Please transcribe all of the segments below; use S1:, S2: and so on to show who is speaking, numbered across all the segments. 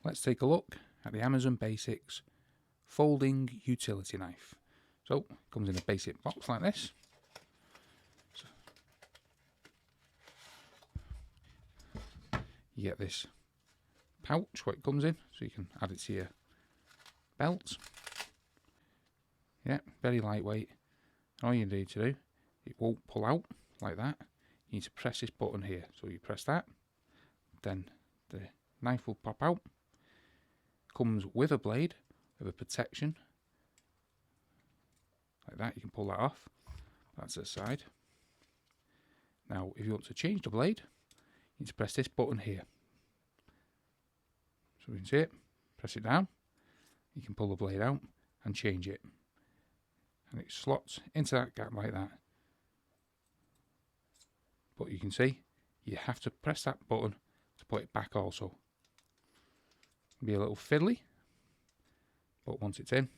S1: let's take a look at the Amazon Basics folding utility knife. So it comes in a basic box like this. You get this pouch what it comes in, so you can add it to your belt. Yeah, very lightweight. All you need to do, it won't pull out like that. You need to press this button here. So you press that, then the knife will pop out. Comes with a blade, with a protection. Like that, you can pull that off. That's the side. Now, if you want to change the blade, you need to press this button here. So you can see it, press it down. You can pull the blade out and change it. And it slots into that gap like that. But you can see, you have to press that button to put it back also. It'll be a little fiddly, but once it's in,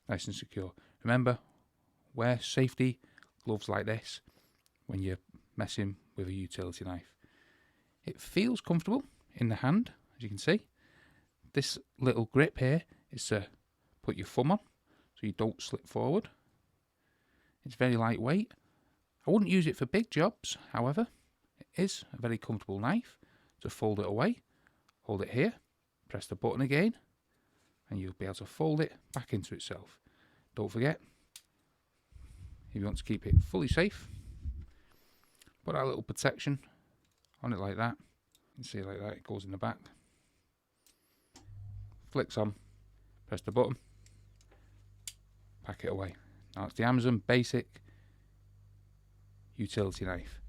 S1: nice and secure. Remember, wear safety gloves like this when you're messing with a utility knife. It feels comfortable in the hand, as you can see. This little grip here is to put your thumb on so you don't slip forward. It's very lightweight. I wouldn't use it for big jobs, however. It is a very comfortable knife to fold it away. Hold it here, press the button again, and you'll be able to fold it back into itself. Don't forget, if you want to keep it fully safe, put that little protection on it like that. You can see like that, it goes in the back. Flicks on, press the button, pack it away. Now it's the Amazon Basic utility knife.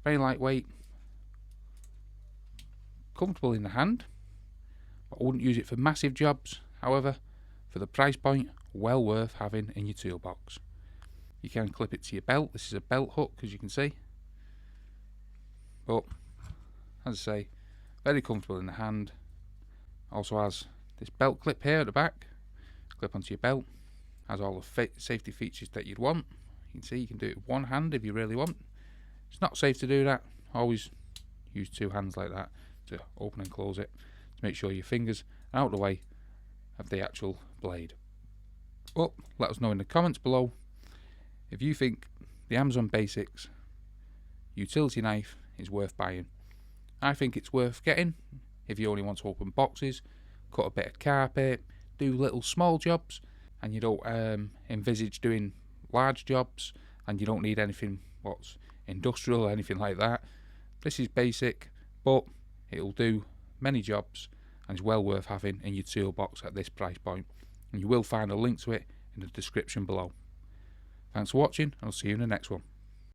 S1: Very lightweight, comfortable in the hand, but I wouldn't use it for massive jobs. However, for the price point, well worth having in your toolbox. You can clip it to your belt. This is a belt hook, as you can see. But, as I say, very comfortable in the hand. Also has this belt clip here at the back. Clip onto your belt. Has all the safety features that you'd want. You can see you can do it with one hand if you really want. It's not safe to do that. Always use two hands like that to open and close it, to make sure your fingers are out of the way of the actual blade. But let us know in the comments below if you think the Amazon Basics utility knife is worth buying. I think it's worth getting if you only want to open boxes, cut a bit of carpet, do little small jobs, and you don't envisage doing large jobs, and you don't need anything what's industrial or anything like that. This is basic, but it'll do many jobs and is well worth having in your toolbox at this price point. And you will find a link to it in the description below. Thanks for watching, and I'll see you in the next one.